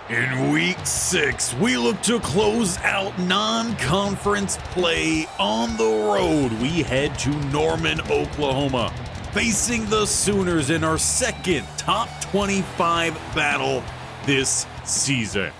In week 6, we look to close out non-conference play on the road. We head to Norman, Oklahoma, facing the Sooners in our second top 25 battle this season.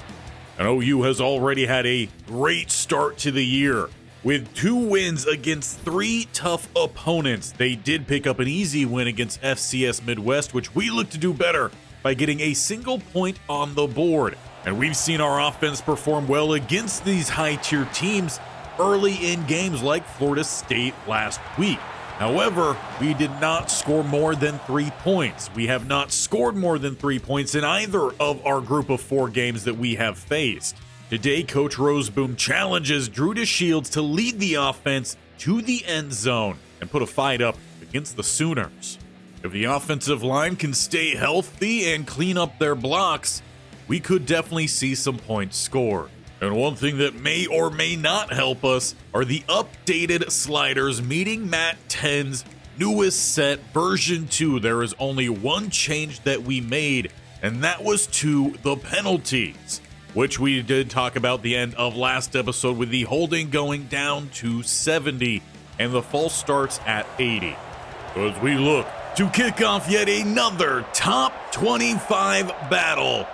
And OU has already had a great start to the year with 2 wins against 3 tough opponents. They did pick up an easy win against FCS Midwest, which we look to do better by getting a single point on the board. And we've seen our offense perform well against these high-tier teams early in games like Florida State last week. However, we did not score more than 3 points. We have not scored more than 3 points in either of our group of 4 games that we have faced. Today, Coach Rozeboom challenges Drew DeShields to lead the offense to the end zone and put a fight up against the Sooners. If the offensive line can stay healthy and clean up their blocks, we could definitely see some points scored. And one thing that may or may not help us are the updated sliders meeting Matt 10's newest set, version 2. There is only one change that we made, and that was to the penalties, which we did talk about the end of last episode with the holding going down to 70 and the false starts at 80. So as we look to kick off yet another top 25 battle,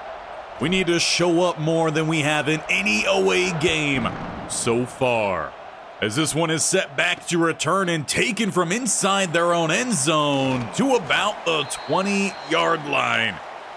we need to show up more than we have in any away game so far, as this one is set back to return and taken from inside their own end zone to about the 20-yard line.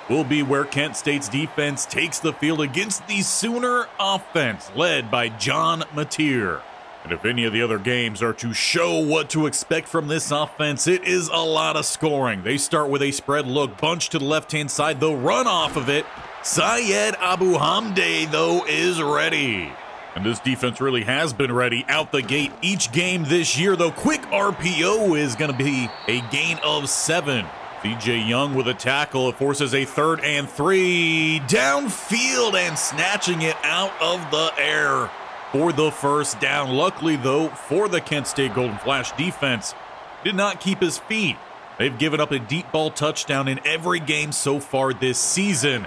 Will be where Kent State's defense takes the field against the Sooner offense led by John Mateer. And if any of the other games are to show what to expect from this offense, it is a lot of scoring. They start with a spread look, bunch to the left-hand side. They'll run off of it. Syed Abu Hamde, though, is ready. And this defense really has been ready out the gate each game this year, though. Quick RPO is going to be a gain of 7. CJ Young with a tackle. It forces a 3rd and 3 downfield and snatching it out of the air for the first down. Luckily, though, for the Kent State Golden Flash defense, did not keep his feet. They've given up a deep ball touchdown in every game so far this season.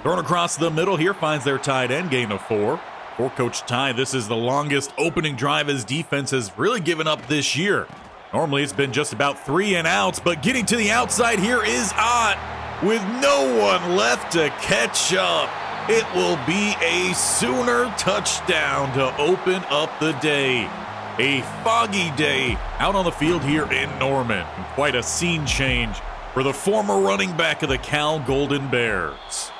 Thrown across the middle here, finds their tight end, gain of 4. For Coach Ty, this is the longest opening drive his defense has really given up this year. Normally it's been just about 3 and outs, but getting to the outside here is Ott with no one left to catch up. It will be a Sooner touchdown to open up the day. A foggy day out on the field here in Norman. And quite a scene change for the former running back of the Cal Golden Bears.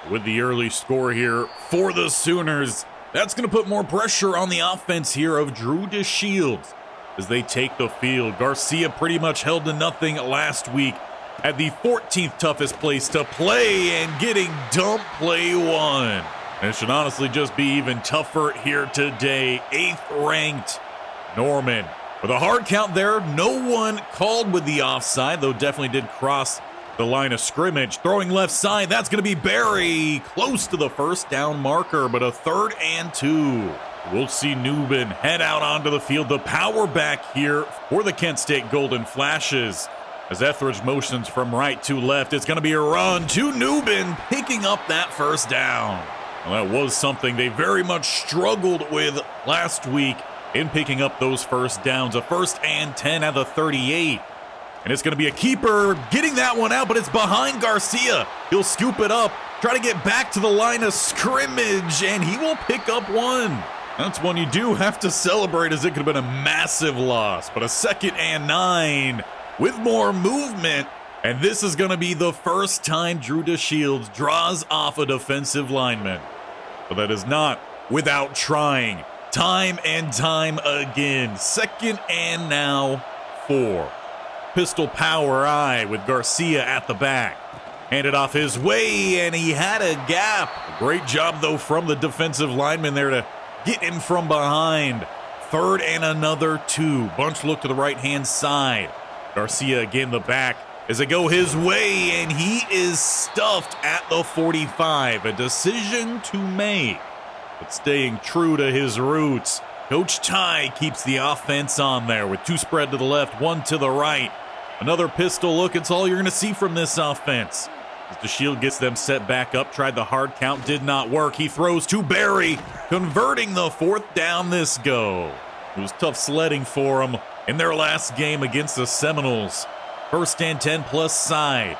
With the early score here for the Sooners, that's going to put more pressure on the offense here of Drew DeShields as they take the field. Garcia pretty much held to nothing last week at the 14th toughest place to play and getting dump play 1. And it should honestly just be even tougher here today. 8th ranked Norman. With a hard count there, no one called with the offside, though definitely did cross the line of scrimmage. Throwing left side, that's going to be Barry. Close to the first down marker, but a 3rd and 2. We'll see Newbin head out onto the field, the power back here for the Kent State Golden Flashes. As Etheridge motions from right to left, it's going to be a run to Newbin, picking up that first down. Well, that was something they very much struggled with last week in picking up those first downs. A 1st and 10 at the 38. And it's going to be a keeper getting that one out, but it's behind Garcia. He'll scoop it up, try to get back to the line of scrimmage, and he will pick up 1. That's one you do have to celebrate, as it could have been a massive loss. But a 2nd and 9 with more movement. And this is going to be the first time Drew DeShields draws off a defensive lineman. But that is not without trying. Time and time again. 2nd and now 4. Pistol power I with Garcia at the back. Handed off his way, and he had a gap. Great job, though, from the defensive lineman there to get him from behind. 3rd and another 2. Bunch look to the right-hand side. Garcia again the back as they go his way, and he is stuffed at the 45. A decision to make, but staying true to his roots. Coach Ty keeps the offense on there with 2 spread to the left, 1 to the right. Another pistol look, it's all you're going to see from this offense. As DeShield gets them set back up, tried the hard count, did not work. He throws to Barry, converting the 4th down this go. It was tough sledding for them in their last game against the Seminoles. 1st and 10 plus side.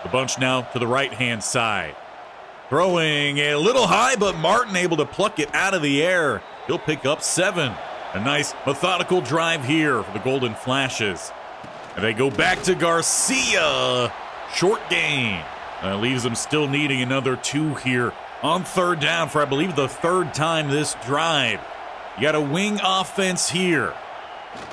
The bunch now to the right-hand side. Throwing a little high, but Martin able to pluck it out of the air. He'll pick up 7. A nice methodical drive here for the Golden Flashes. And they go back to Garcia. Short gain. Leaves them still needing another 2 here on 3rd down for, I believe, the 3rd time this drive. You got a wing offense here.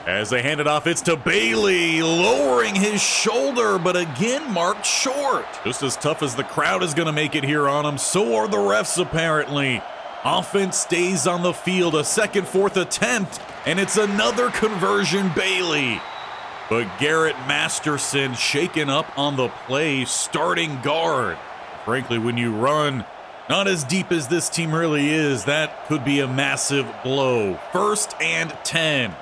As they hand it off, it's to Bailey, lowering his shoulder, but again marked short. Just as tough as the crowd is going to make it here on him, so are the refs apparently. Offense stays on the field, a 2nd, 4th attempt, and it's another conversion, Bailey. But Garrett Masterson shaken up on the play, starting guard. Frankly, when you run not as deep as this team really is, that could be a massive blow. 1st and 10.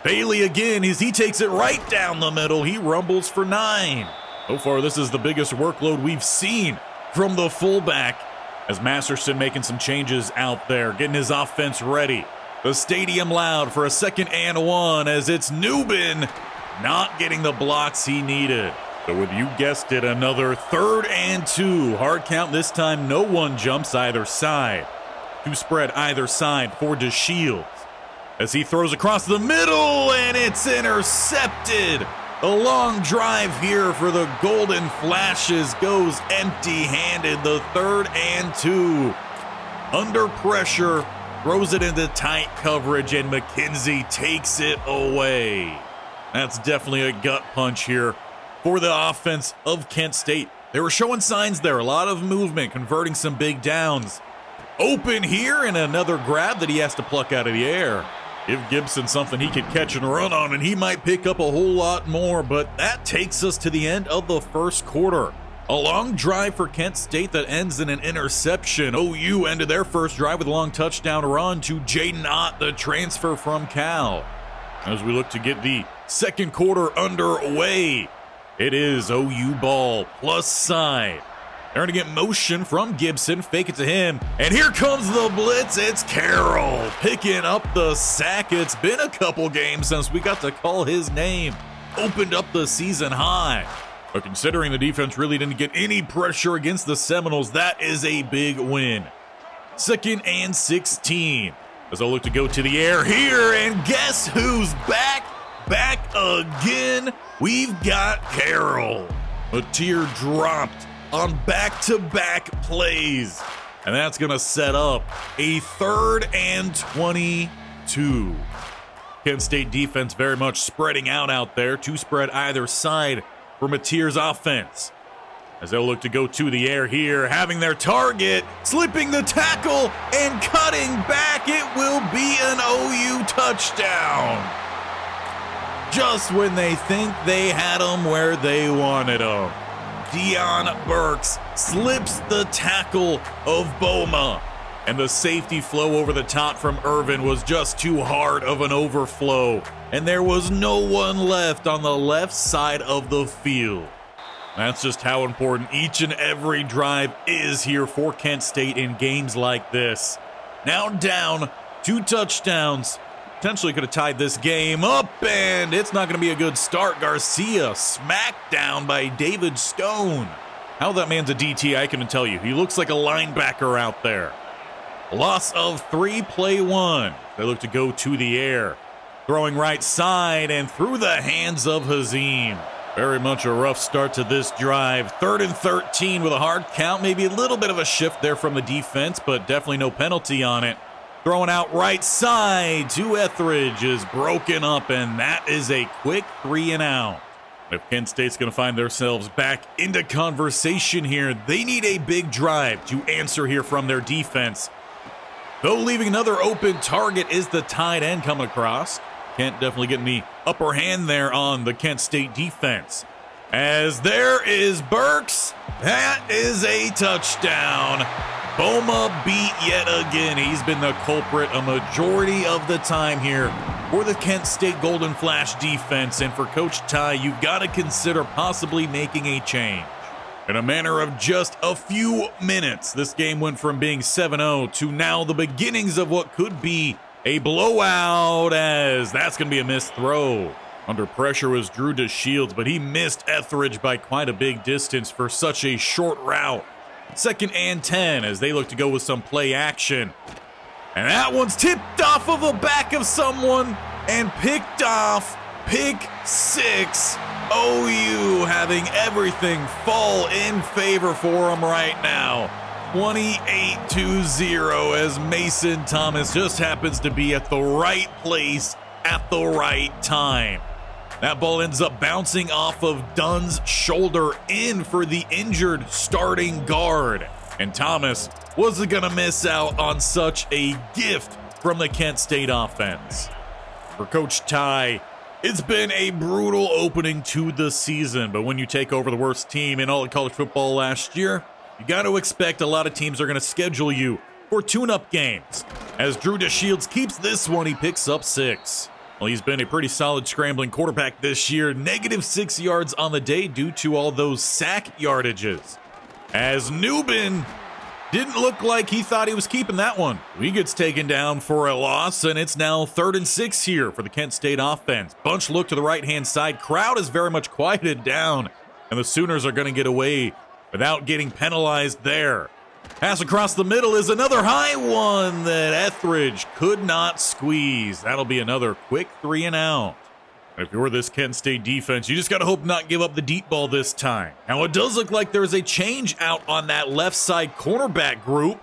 Bailey again, as he takes it right down the middle. He rumbles for 9. So far, this is the biggest workload we've seen from the fullback, as Masterson making some changes out there, getting his offense ready. The stadium loud for a 2nd and 1, as it's Newbin not getting the blocks he needed. So with, you guessed it, another 3rd and 2. Hard count this time, no one jumps either side. 2 spread either side for DeShields. As he throws across the middle, and it's intercepted. A long drive here for the Golden Flashes goes empty-handed. The 3rd and 2. Under pressure, throws it into tight coverage, and McKenzie takes it away. That's definitely a gut punch here for the offense of Kent State. They were showing signs there, a lot of movement, converting some big downs. Open here, and another grab that he has to pluck out of the air. Give Gibson something he could catch and run on, and he might pick up a whole lot more, but that takes us to the end of the 1st quarter. A long drive for Kent State that ends in an interception. OU ended their first drive with a long touchdown run to Jaden Ott, the transfer from Cal. As we look to get the 2nd quarter underway, it is OU ball plus side. They're going to get motion from Gibson, fake it to him, and here comes the blitz. It's Carroll picking up the sack. It's been a couple games since we got to call his name. Opened up the season high. But considering the defense really didn't get any pressure against the Seminoles, that is a big win. 2nd and 16. As they'll look to go to the air here, and guess who's back? Back again. We've got Carroll. A tear dropped on back-to-back plays. And that's going to set up a 3rd and 22. Kent State defense very much spreading out there. 2 spread either side for Mateer's offense. As they'll look to go to the air here, having their target, slipping the tackle, and cutting back. It will be an OU touchdown. Just when they think they had them where they wanted them. Dion Burks slips the tackle of Boma, and the safety flow over the top from Irvin was just too hard of an overflow, and there was no one left on the left side of the field. That's just how important each and every drive is here for Kent State in games like this. Now down 2 touchdowns. Potentially could have tied this game up, and it's not going to be a good start. Garcia smacked down by David Stone. How that man's a DT, I couldn't tell you. He looks like a linebacker out there. Loss of 3, play 1. They look to go to the air. Throwing right side and through the hands of Hazim. Very much a rough start to this drive. 3rd and 13 with a hard count. Maybe a little bit of a shift there from the defense, but definitely no penalty on it. Throwing out right side to Etheridge is broken up, and that is a quick 3 and out. If Kent State's going to find themselves back into conversation here, they need a big drive to answer here from their defense. Though leaving another open target is the tight end coming across. Kent definitely getting the upper hand there on the Kent State defense. As there is Burks, that is a touchdown. Boma beat yet again. He's been the culprit a majority of the time here for the Kent State Golden Flash defense. And for Coach Ty, you've got to consider possibly making a change. In a matter of just a few minutes, this game went from being 7-0 to now the beginnings of what could be a blowout, as that's going to be a missed throw. Under pressure was Drew DeShields, but he missed Etheridge by quite a big distance for such a short route. 2nd and 10 as they look to go with some play action. And that one's tipped off of the back of someone and picked off. Pick 6. OU having everything fall in favor for them right now. 28-0 as Mason Thomas just happens to be at the right place at the right time. That ball ends up bouncing off of Dunn's shoulder in for the injured starting guard. And Thomas wasn't going to miss out on such a gift from the Kent State offense. For Coach Ty, it's been a brutal opening to the season, but when you take over the worst team in all of college football last year, you got to expect a lot of teams are going to schedule you for tune-up games. As Drew DeShields keeps this one, he picks up 6. Well, he's been a pretty solid scrambling quarterback this year. -6 yards on the day due to all those sack yardages. As Newbin didn't look like he thought he was keeping that one. He gets taken down for a loss, and it's now 3rd and 6 here for the Kent State offense. Bunch look to the right-hand side. Crowd is very much quieted down, and the Sooners are going to get away without getting penalized there. Pass across the middle is another high one that Etheridge could not squeeze. That'll be another quick 3 and out. If you're this Kent State defense, you just got to hope not give up the deep ball this time. Now, it does look like there's a change out on that left side cornerback group,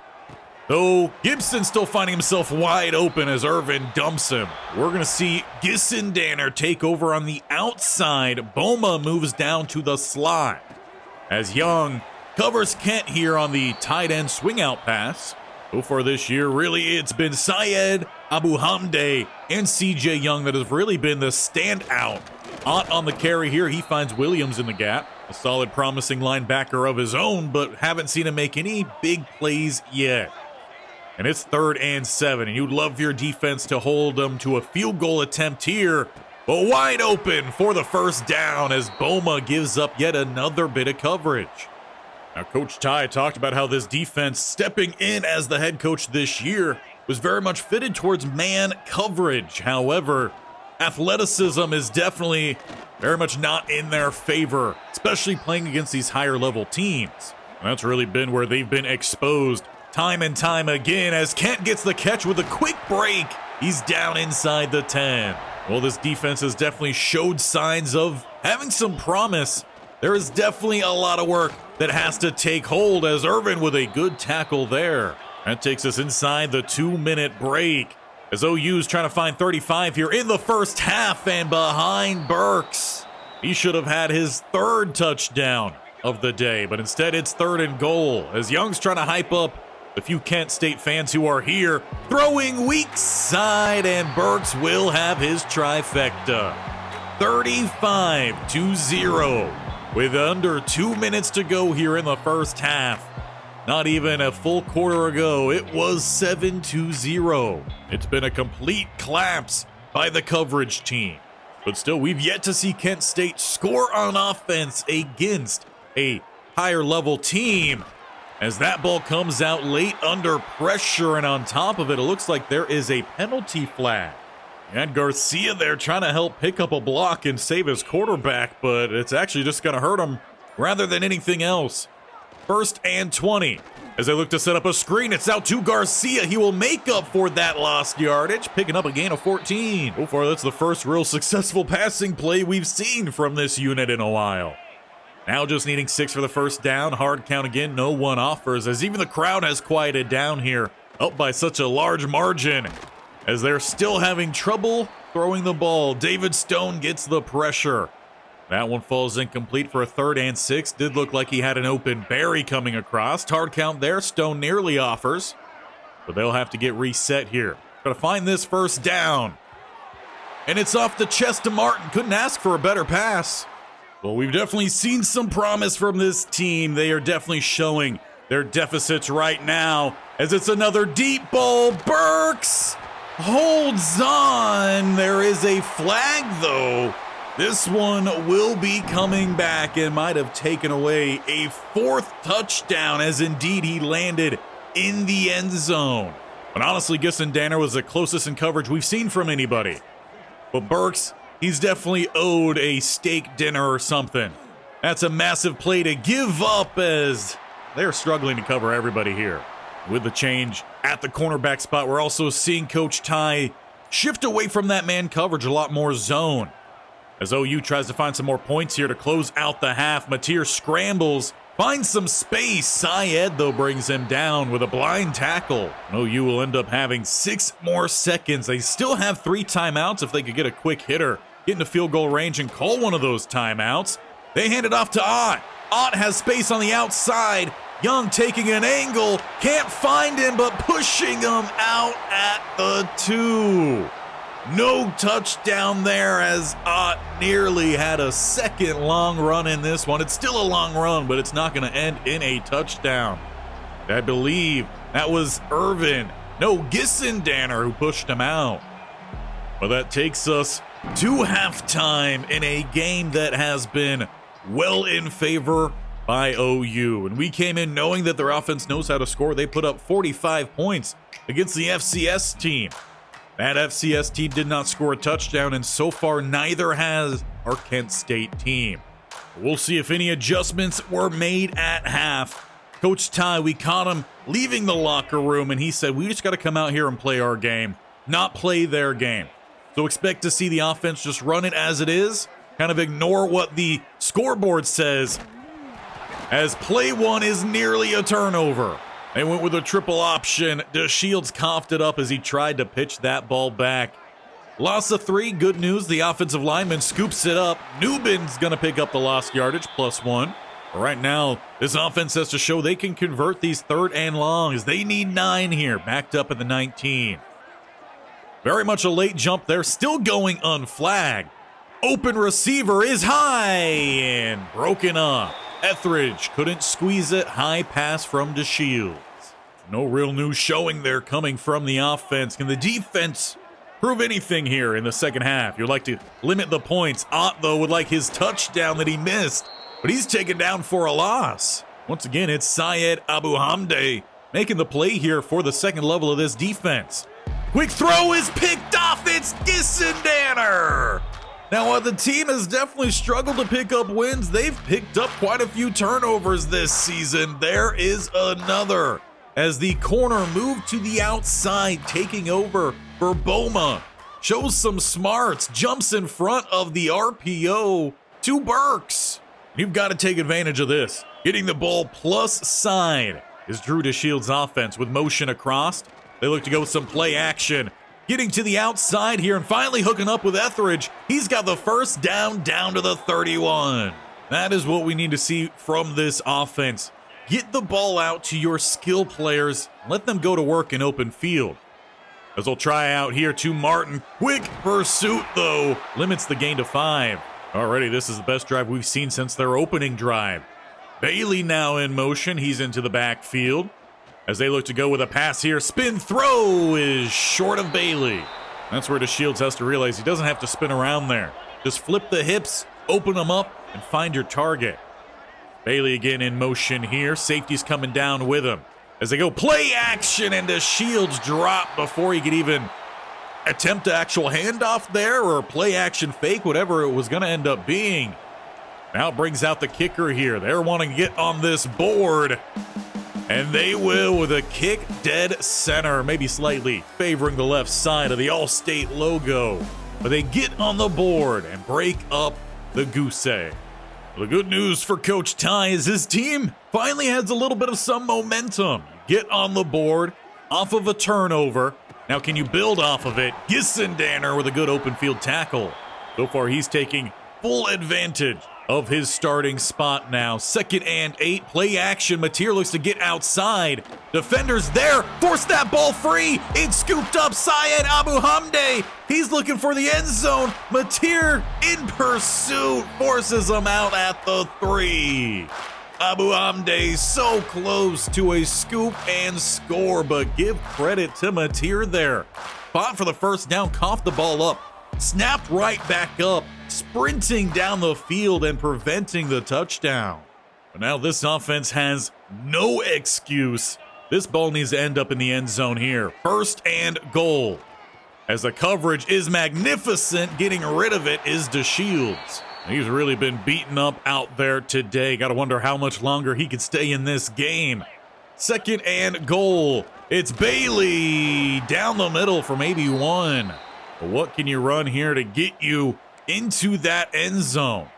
though Gibson still finding himself wide open as Irvin dumps him. We're going to see Gissendanner take over on the outside. Boma moves down to the slot as Young covers Kent here on the tight end swing out pass. So far this year, really, it's been Syed Abuhamde and CJ Young that has really been the standout. Ott on the carry here, he finds Williams in the gap. A solid, promising linebacker of his own, but haven't seen him make any big plays yet. And it's 3rd and 7, and you'd love your defense to hold them to a field goal attempt here, but wide open for the first down as Boma gives up yet another bit of coverage. Now, Coach Ty talked about how this defense stepping in as the head coach this year was very much fitted towards man coverage. However, athleticism is definitely very much not in their favor, especially playing against these higher level teams. And that's really been where they've been exposed time and time again as Kent gets the catch with a quick break. He's down inside the 10. Well, this defense has definitely showed signs of having some promise. There is definitely a lot of work that has to take hold as Irvin with a good tackle there. That takes us inside the 2-minute break as OU's trying to find 35 here in the first half and behind Burks. He should have had his 3rd touchdown of the day, but instead it's 3rd and goal as Young's trying to hype up the few Kent State fans who are here, throwing weak side, and Burks will have his trifecta. 35-0. With under 2 minutes to go here in the first half. Not even a full quarter ago, it was 7-0. It's been a complete collapse by the coverage team. But still, we've yet to see Kent State score on offense against a higher level team. As that ball comes out late under pressure, and on top of it, it looks like there is a penalty flag. And Garcia there trying to help pick up a block and save his quarterback, but it's actually just going to hurt him rather than anything else. 1st and 20. As they look to set up a screen, it's out to Garcia. He will make up for that lost yardage, picking up a gain of 14. So far, that's the first real successful passing play we've seen from this unit in a while. Now just needing 6 for the first down. Hard count again, no one offers, as even the crowd has quieted down here, up by such a large margin. As they're still having trouble throwing the ball. David Stone gets the pressure. That one falls incomplete for a 3rd and 6. Did look like he had an open Barry coming across. Hard count there. Stone nearly offers. But they'll have to get reset here. Got to find this first down. And it's off the chest to Martin. Couldn't ask for a better pass. Well, we've definitely seen some promise from this team. They are definitely showing their deficits right now. As it's another deep ball. Burks holds on. There is a flag, though. This one will be coming back and might have taken away a fourth touchdown, as indeed he landed in the end zone. But honestly, Gissendaner was the closest in coverage we've seen from anybody. But Burks, he's definitely owed a steak dinner or something. That's a massive play to give up, as they're struggling to cover everybody here. With the change at the cornerback spot, we're also seeing Coach Ty shift away from that man coverage, a lot more zone. As OU tries to find some more points here to close out the half, Mateer scrambles, finds some space. Syed, though, brings him down with a blind tackle. OU will end up having 6 more seconds. They still have 3 timeouts if they could get a quick hitter, get into field goal range and call one of those timeouts. They hand it off to Ott. Ott has space on the outside. Young taking an angle, can't find him, but pushing him out at the 2. No touchdown there, as Ott nearly had a second long run in this one. It's still a long run, but it's not going to end in a touchdown. I believe that was Gissendaner who pushed him out. But that takes us to halftime in a game that has been well in favor by OU. And we came in knowing that their offense knows how to score. They put up 45 points against the FCS team. That FCS team did not score a touchdown, and so far neither has our Kent State team. We'll see if any adjustments were made at half. Coach Ty, we caught him leaving the locker room, and he said, we just got to come out here and play our game, not play their game. So expect to see the offense just run it as it is, kind of ignore what the scoreboard says, as play 1 is nearly a turnover. They went with a triple option. DeShields coughed it up as he tried to pitch that ball back. Loss of 3, good news. The offensive lineman scoops it up. Newbin's going to pick up the lost yardage, +1. Right now, this offense has to show they can convert these 3rd and longs. They need 9 here, backed up at the 19. Very much a late jump there, still going unflagged. Open receiver is high and broken up. Etheridge couldn't squeeze it. High pass from DeShields. No real news showing there coming from the offense. Can the defense prove anything here in the second half? You'd like to limit the points. Ott, though, would like his touchdown that he missed, but he's taken down for a loss. Once again, it's Syed Abuhamde making the play here for the second level of this defense. Quick throw is picked off. It's Gissendaner. Now, while the team has definitely struggled to pick up wins, they've picked up quite a few turnovers this season. There is another, as the corner moved to the outside, taking over for Boma. Shows some smarts, jumps in front of the RPO to Burks. You've got to take advantage of this. Getting the ball plus side is Drew DeShields' offense with motion across. They look to go with some play action. Getting to the outside here and finally hooking up with Etheridge. He's got the first down to the 31. That is what we need to see from this offense. Get the ball out to your skill players. Let them go to work in open field. As they'll try out here to Martin. Quick pursuit, though. Limits the gain to 5. Already, this is the best drive we've seen since their opening drive. Bailey now in motion. He's into the backfield. As they look to go with a pass here, spin throw is short of Bailey. That's where DeShields has to realize he doesn't have to spin around there. Just flip the hips, open them up, and find your target. Bailey again in motion here. Safety's coming down with him. As they go play action, and DeShields drop before he could even attempt an actual handoff there or play action fake, whatever it was going to end up being. Now brings out the kicker here. They're wanting to get on this board. And they will with a kick dead center, maybe slightly favoring the left side of the All-State logo. But they get on the board and break up the goose egg. The good news for Coach Ty is his team finally has a little bit of some momentum. Get on the board off of a turnover. Now can you build off of it? Gissendaner with a good open field tackle. So far he's taking full advantage of his starting spot now. 2nd and 8, play action. Mateer looks to get outside. Defenders there, force that ball free. It's scooped up. Syed Abuhamde, he's looking for the end zone. Mateer in pursuit, forces him out at the 3. Abuhamde so close to a scoop and score, but give credit to Mateer there. Fought for the first down, coughed the ball up, snapped right back up, sprinting down the field and preventing the touchdown. But now this offense has no excuse. This ball needs to end up in the end zone here. 1st and goal. As the coverage is magnificent, getting rid of it is DeShields. He's really been beaten up out there today. Got to wonder how much longer he could stay in this game. 2nd and goal. It's Bailey down the middle for maybe 1. But what can you run here to get you into that end zone?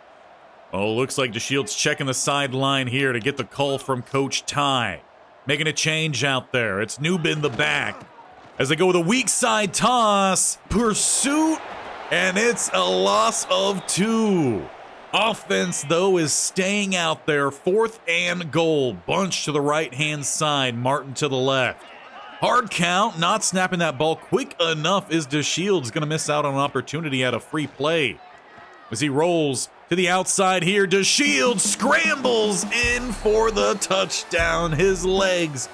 Oh, looks like DeShields checking the sideline here to get the call from Coach Ty. Making a change out there. It's Newbin the back. As they go with a weak side toss. Pursuit. And it's a loss of 2. Offense, though, is staying out there. 4th and goal. Bunch to the right-hand side. Martin to the left. Hard count. Not snapping that ball quick enough is DeShields. Going to miss out on an opportunity at a free play. As he rolls to the outside here, DeShields scrambles in for the touchdown. His legs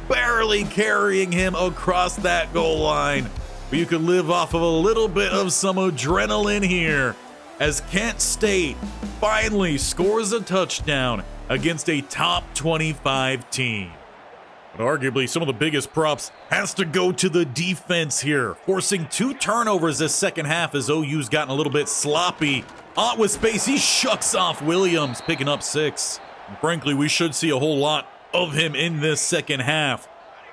barely carrying him across that goal line. But you could live off of a little bit of some adrenaline here as Kent State finally scores a touchdown against a top 25 team. But arguably some of the biggest props has to go to the defense here, forcing 2 turnovers this second half as OU's gotten a little bit sloppy. Ott with space, he shucks off Williams, picking up 6. And frankly, we should see a whole lot of him in this second half.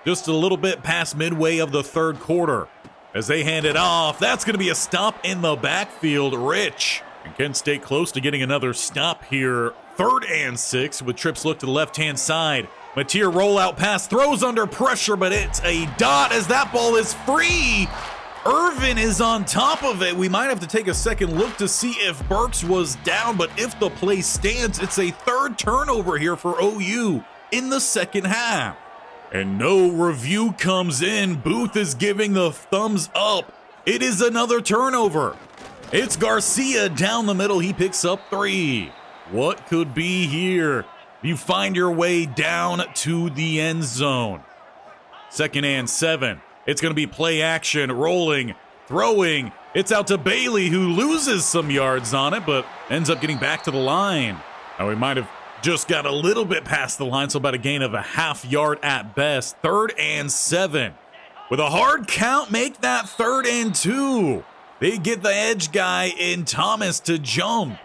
Just a little bit past midway of the 3rd quarter. As they hand it off, that's going to be a stop in the backfield. Rich. And Kent State close to getting another stop here. 3rd and 6 with trips look to the left-hand side. Mateer rollout pass, throws under pressure, but it's a dot as that ball is free. Irvin is on top of it. We might have to take a second look to see if Burks was down, but if the play stands, it's a 3rd turnover here for OU in the second half. And no review comes in. Booth is giving the thumbs up. It is another turnover. It's Garcia down the middle. He picks up 3. What could be here? You find your way down to the end zone. 2nd and 7. It's going to be play action, rolling, throwing. It's out to Bailey, who loses some yards on it, but ends up getting back to the line. Now, we might have just got a little bit past the line, so about a gain of a ½ yard at best. 3rd and 7. With a hard count, make that 3rd and 2. They get the edge guy in Thomas to jump.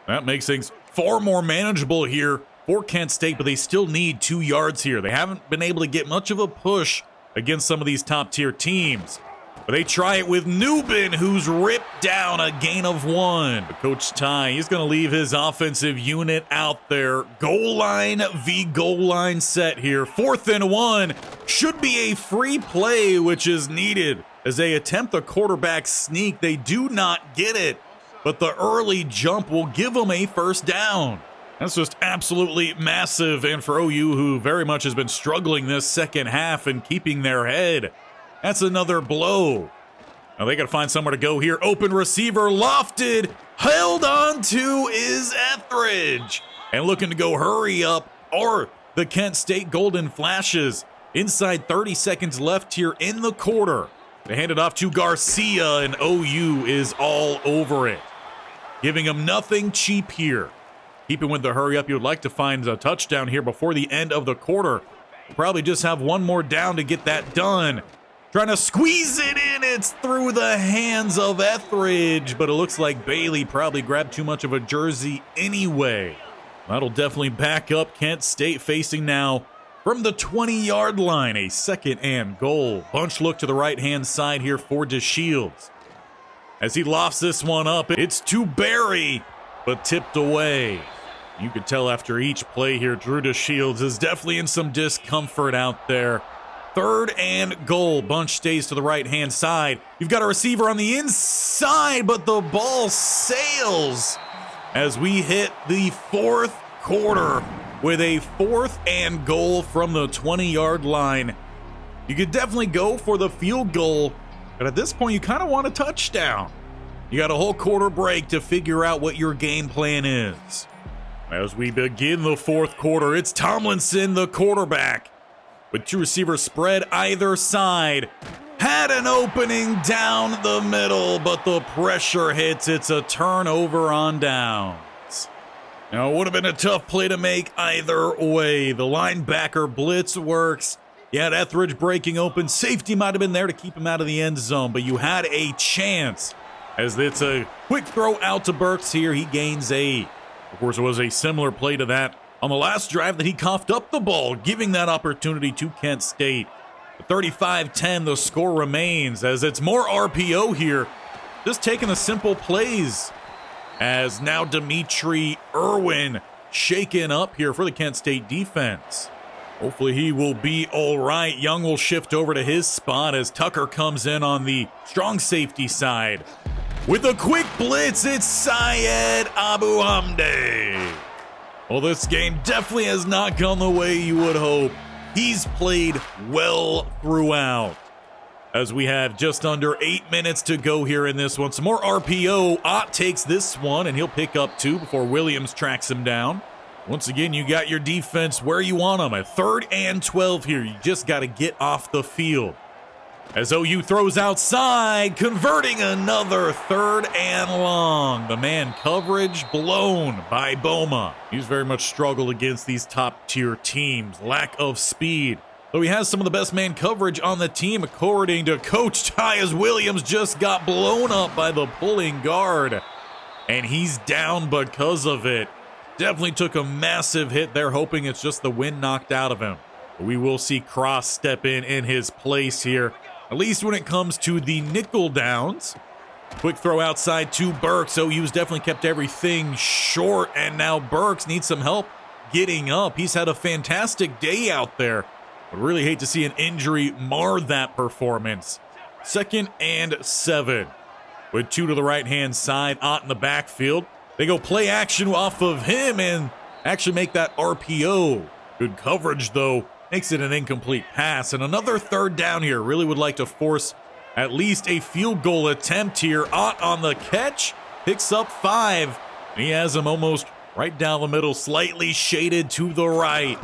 That makes things far more manageable here for Kent State, but they still need 2 yards here. They haven't been able to get much of a push against some of these top-tier teams. But they try it with Newbin, who's ripped down a gain of 1. But Coach Ty, he's going to leave his offensive unit out there. Goal line v. goal line set here. 4th and 1. Should be a free play, which is needed. As they attempt the quarterback sneak, they do not get it. But the early jump will give them a 1st down. That's just absolutely massive, and for OU, who very much has been struggling this second half and keeping their head, that's another blow. Now they got to find somewhere to go here. Open receiver, lofted, held on to is Etheridge. And looking to go hurry up are the Kent State Golden Flashes. Inside 30 seconds left here in the quarter. They hand it off to Garcia, and OU is all over it. Giving him nothing cheap here. Keeping with the hurry up, you would like to find a touchdown here before the end of the quarter. Probably just have one more down to get that done. Trying to squeeze it in. It's through the hands of Etheridge, but it looks like Bailey probably grabbed too much of a jersey anyway. That'll definitely back up Kent State facing now from the 20-yard line. A 2nd and goal. Bunch look to the right-hand side here for DeShields. As he lofts this one up, it's to Barry, but tipped away. You could tell after each play here, Drew DeShields is definitely in some discomfort out there. 3rd and goal. Bunch stays to the right-hand side. You've got a receiver on the inside, but the ball sails as we hit the 4th quarter with a 4th and goal from the 20-yard line. You could definitely go for the field goal, but at this point, you kind of want a touchdown. You got a whole quarter break to figure out what your game plan is. As we begin the 4th quarter, it's Tomlinson, the quarterback, with 2 receivers spread either side. Had an opening down the middle, but the pressure hits. It's a turnover on downs. Now, it would have been a tough play to make either way. The linebacker blitz works. You had Etheridge breaking open. Safety might have been there to keep him out of the end zone, but you had a chance. As it's a quick throw out to Burks here, he gains 8. Of course, it was a similar play to that on the last drive that he coughed up the ball, giving that opportunity to Kent State. 35-10, the score remains as it's more RPO here. Just taking the simple plays as now Dimitri Irwin shaken up here for the Kent State defense. Hopefully he will be all right. Young will shift over to his spot as Tucker comes in on the strong safety side. With a quick blitz, it's Syed Abu Hamdi. Well, this game definitely has not gone the way you would hope. He's played well throughout. As we have just under 8 minutes to go here in this one. Some more RPO. Ott takes this one, and he'll pick up 2 before Williams tracks him down. Once again, you got your defense where you want them. At 3rd and 12 here. You just got to get off the field. As OU throws outside, converting another 3rd and long. The man coverage blown by Boma. He's very much struggled against these top-tier teams. Lack of speed. Though he has some of the best man coverage on the team, according to Coach Ty, as Williams just got blown up by the pulling guard. And he's down because of it. Definitely took a massive hit there, hoping it's just the wind knocked out of him. But we will see Cross step in his place here. At least when it comes to the nickel downs. Quick throw outside to Burks. OU's definitely kept everything short, and now Burks needs some help getting up. He's had a fantastic day out there. I really hate to see an injury mar that performance. 2nd and 7. With 2 to the right-hand side, Ott in the backfield. They go play action off of him and actually make that RPO. Good coverage, though. Makes it an incomplete pass. And another 3rd down here. Really would like to force at least a field goal attempt here. Ott on the catch. Picks up 5. And he has him almost right down the middle. Slightly shaded to the right.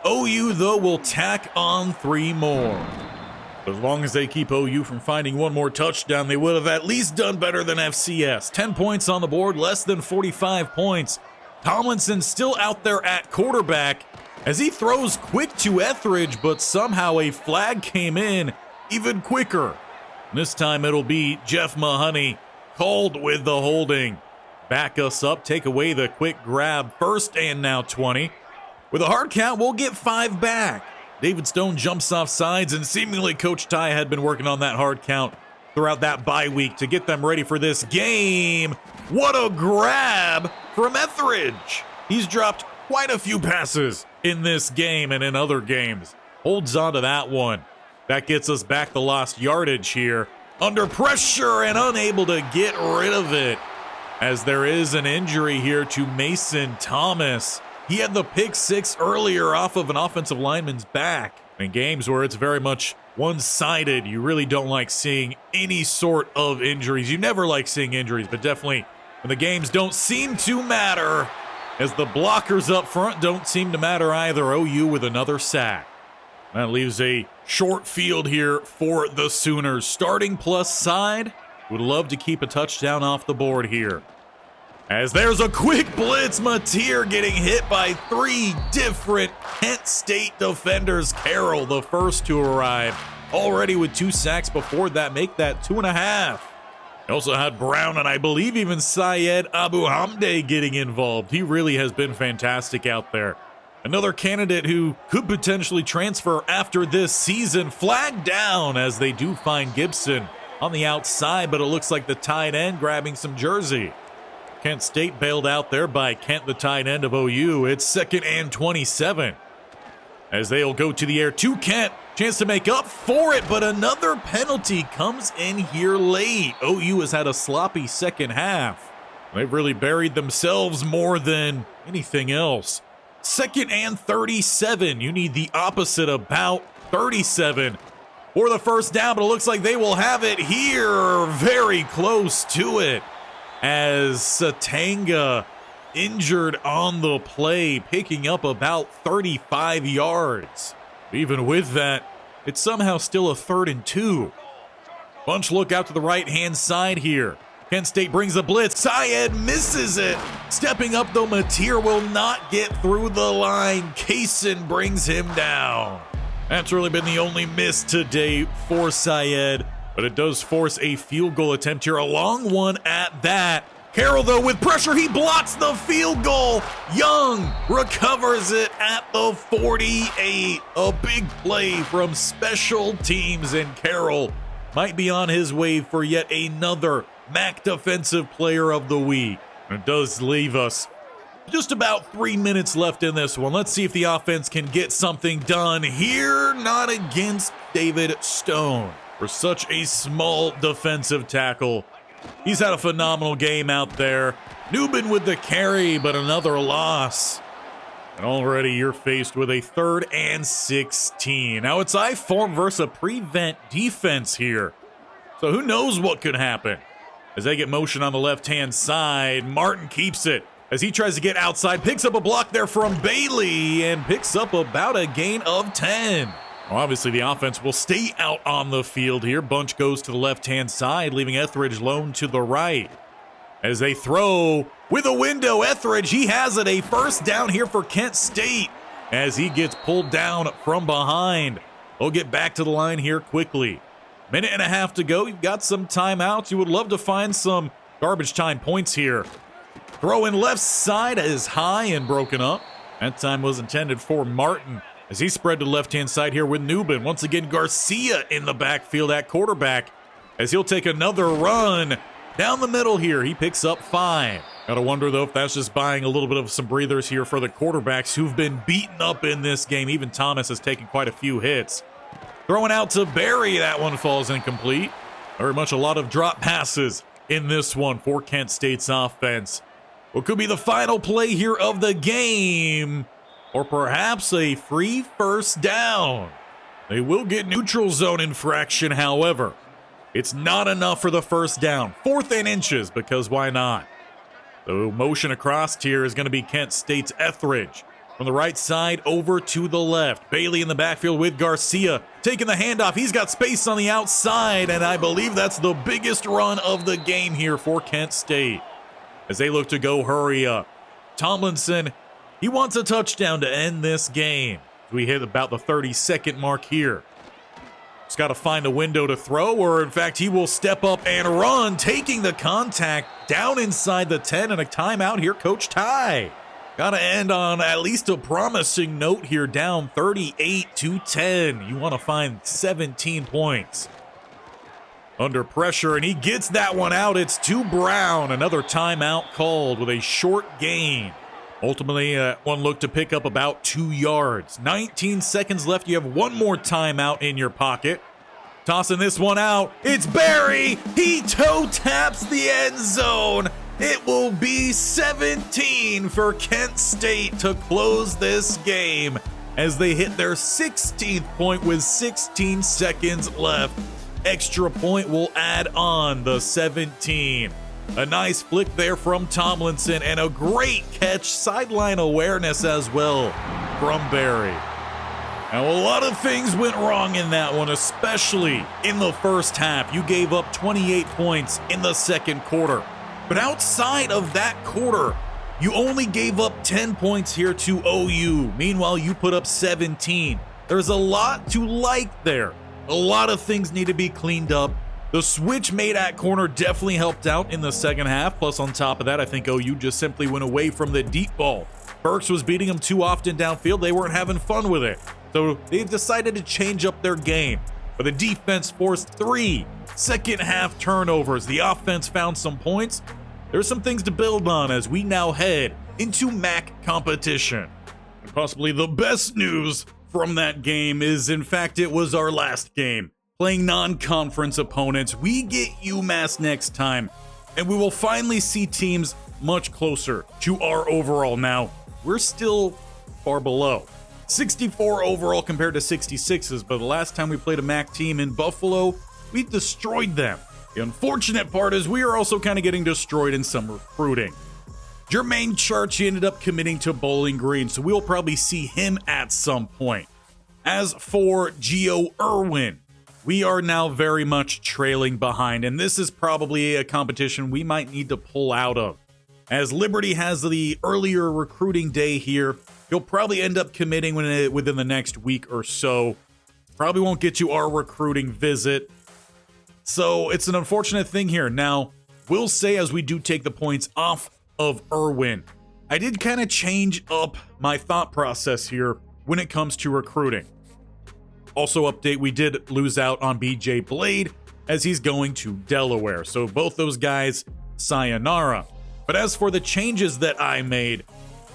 OU, though, will tack on 3 more. As long as they keep OU from finding 1 more touchdown, they would have at least done better than FCS. 10 points on the board, less than 45 points. Tomlinson still out there at quarterback as he throws quick to Etheridge, but somehow a flag came in even quicker. This time it'll be Jeff Mahoney called with the holding. Back us up, take away the quick grab. 1st and now 20. With a hard count, we'll get 5 back. David Stone jumps off sides, and seemingly Coach Ty had been working on that hard count throughout that bye week to get them ready for this game. What a grab from Etheridge. He's dropped quite a few passes in this game and in other games. Holds on to that one. That gets us back the lost yardage here. Under pressure and unable to get rid of it, as there is an injury here to Mason Thomas. He had the pick 6 earlier off of an offensive lineman's back. In games where it's very much one-sided, you really don't like seeing any sort of injuries. You never like seeing injuries, but definitely when the games don't seem to matter, as the blockers up front don't seem to matter either. OU with another sack. That leaves a short field here for the Sooners. Starting plus side, would love to keep a touchdown off the board here. As there's a quick blitz, Mateer getting hit by 3 different Kent State defenders. Carroll, the first to arrive, already with 2 sacks before that, make that 2.5. He also had Brown and I believe even Syed Abu Hamdi getting involved. He really has been fantastic out there. Another candidate who could potentially transfer after this season, flagged down as they do find Gibson on the outside, but it looks like the tight end grabbing some jersey. Kent State bailed out there by Kent, the tight end of OU. It's 2nd and 27. As they'll go to the air to Kent. Chance to make up for it, but another penalty comes in here late. OU has had a sloppy second half. They've really buried themselves more than anything else. 2nd and 37. You need the opposite, about 37 for the first down, but it looks like they will have it here. Very close to it, as Satanga injured on the play, picking up about 35 yards. Even with that, it's somehow still a 3rd and 2. Bunch look out to the right-hand side here. Kent State brings the blitz. Syed misses it. Stepping up, though, Mateer will not get through the line. Kaysen brings him down. That's really been the only miss today for Syed, but it does force a field goal attempt here. A long one at that. Carroll, though, with pressure, he blocks the field goal. Young recovers it at the 48. A big play from special teams, and Carroll might be on his way for yet another MAC Defensive Player of the Week. It does leave us just about 3 minutes left in this one. Let's see if the offense can get something done here. Not against David Stone. For such a small defensive tackle, he's had a phenomenal game out there. Newbin with the carry, but another loss. And already you're faced with a 3rd and 16. Now it's I-form versus a prevent defense here. So who knows what could happen. As they get motion on the left-hand side, Martin keeps it as he tries to get outside, picks up a block there from Bailey, and picks up about a gain of 10. Well, obviously, the offense will stay out on the field here. Bunch goes to the left-hand side, leaving Etheridge lone to the right. As they throw with a window, Etheridge, he has it. A first down here for Kent State as he gets pulled down from behind. They'll get back to the line here quickly. Minute and a half to go. You've got some timeouts. You would love to find some garbage time points here. Throw in left side is high and broken up. That time was intended for Martin as he spread to left-hand side here with Newbin. Once again, Garcia in the backfield at quarterback as he'll take another run down the middle here. He picks up 5. Gotta wonder, though, if that's just buying a little bit of some breathers here for the quarterbacks who've been beaten up in this game. Even Thomas has taken quite a few hits. Throwing out to Barry, that one falls incomplete. Very much a lot of drop passes in this one for Kent State's offense. What could be the final play here of the game, or perhaps a free first down. They will get neutral zone infraction, however. It's not enough for the first down. 4th and inches, because why not? The motion across here is going to be Kent State's Etheridge. From the right side over to the left. Bailey in the backfield with Garcia. Taking the handoff. He's got space on the outside, and I believe that's the biggest run of the game here for Kent State. As they look to go hurry up. Tomlinson, he wants a touchdown to end this game. We hit about the 30-second mark here. Just got to find a window to throw, or in fact, he will step up and run, taking the contact down inside the 10, and a timeout here, Coach Ty. Got to end on at least a promising note here, down 38-10. You want to find 17 points. Under pressure, and he gets that one out. It's to Brown. Another timeout called with a short gain. Ultimately, one look to pick up about 2 yards. 19 seconds left. You have one more timeout in your pocket. Tossing this one out. It's Barry. He toe taps the end zone. It will be 17 for Kent State to close this game as they hit their 16th point with 16 seconds left. Extra point will add on the 17. A nice flick there from Tomlinson and a great catch, sideline awareness as well from Barry. Now, a lot of things went wrong in that one, especially in the first half. You gave up 28 points in the second quarter. But outside of that quarter, you only gave up 10 points here to OU. Meanwhile, you put up 17. There's a lot to like there. A lot of things need to be cleaned up. The switch made at corner definitely helped out in the second half. Plus, on top of that, I think OU just simply went away from the deep ball. Burks was beating them too often downfield. They weren't having fun with it. So they decided to change up their game. But the defense forced 3 second half turnovers. The offense found some points. There's some things to build on as we now head into MAC competition. And possibly the best news from that game is, in fact, it was our last game. Playing non-conference opponents. We get UMass next time, and we will finally see teams much closer to our overall. Now, we're still far below. 64 overall compared to 66s, but the last time we played a MAC team in Buffalo, we destroyed them. The unfortunate part is we are also kind of getting destroyed in some recruiting. Jermaine Church ended up committing to Bowling Green, so we'll probably see him at some point. As for Gio Irwin, we are now very much trailing behind, and this is probably a competition we might need to pull out of. As Liberty has the earlier recruiting day here, he'll probably end up committing within the next week or so. Probably won't get you our recruiting visit. So it's an unfortunate thing here. Now, we'll say as we do take the points off of Irwin, I did kind of change up my thought process here when it comes to recruiting. Also update, we did lose out on BJ Blade as he's going to Delaware. So both those guys, sayonara. But as for the changes that I made,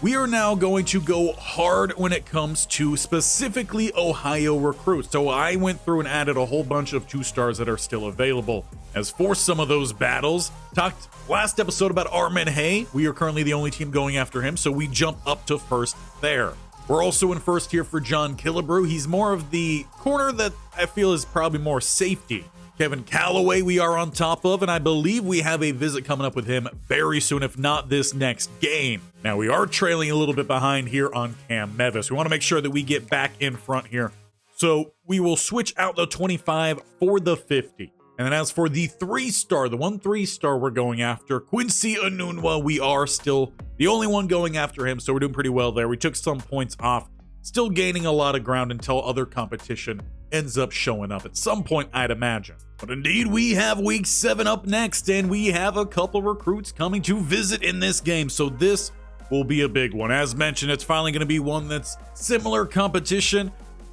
we are now going to go hard when it comes to specifically Ohio recruits. So I went through and added a whole bunch of 2-stars that are still available. As for some of those battles, talked last episode about Armin Hay. We are currently the only team going after him, so we jump up to first there. We're also in first here for John Killebrew. He's more of the corner that I feel is probably more safety. Kevin Calloway we are on top of, and I believe we have a visit coming up with him very soon, if not this next game. Now, we are trailing a little bit behind here on Cam Mevis. We want to make sure that we get back in front here. So we will switch out the 25 for the 50. And then as for the 3-star, the 3-star we're going after, Quincy Anunwa, we are still the only one going after him, so we're doing pretty well there. We took some points off, still gaining a lot of ground until other competition ends up showing up at some point, I'd imagine. But indeed, we have week 7 up next, and we have a couple recruits coming to visit in this game, so this will be a big one. As mentioned, it's finally going to be one that's similar competition,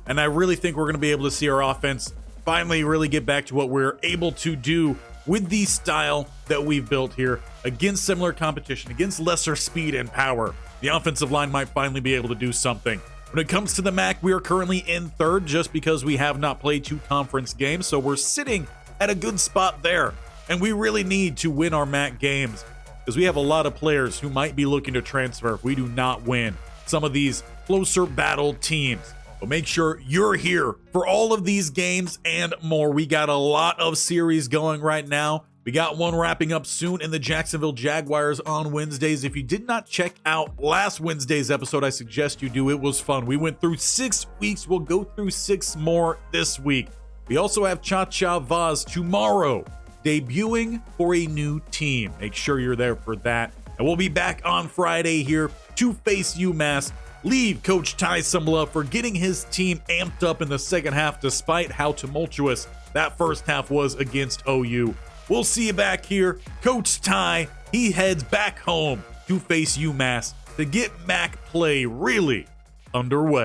and I really think we're going to be able to see our offense finally really get back to what we're able to do with the style that we've built here against similar competition, against lesser speed and power. The offensive line might finally be able to do something. When it comes to the MAC, we are currently in 3rd just because we have not played 2 conference games, so we're sitting at a good spot there. And we really need to win our MAC games because we have a lot of players who might be looking to transfer if we do not win some of these closer battled teams. But make sure you're here for all of these games and more. We got a lot of series going right now. We got one wrapping up soon in the Jacksonville Jaguars on Wednesdays. If you did not check out last Wednesday's episode, I suggest you do. It was fun. We went through 6 weeks. We'll go through 6 more this week. We also have Cha-Cha Vaz tomorrow, debuting for a new team. Make sure you're there for that. And we'll be back on Friday here to face UMass. Leave Coach Ty some love for getting his team amped up in the second half despite how tumultuous that first half was against OU. We'll see you back here. Coach Ty, he heads back home to face UMass to get MAC play really underway.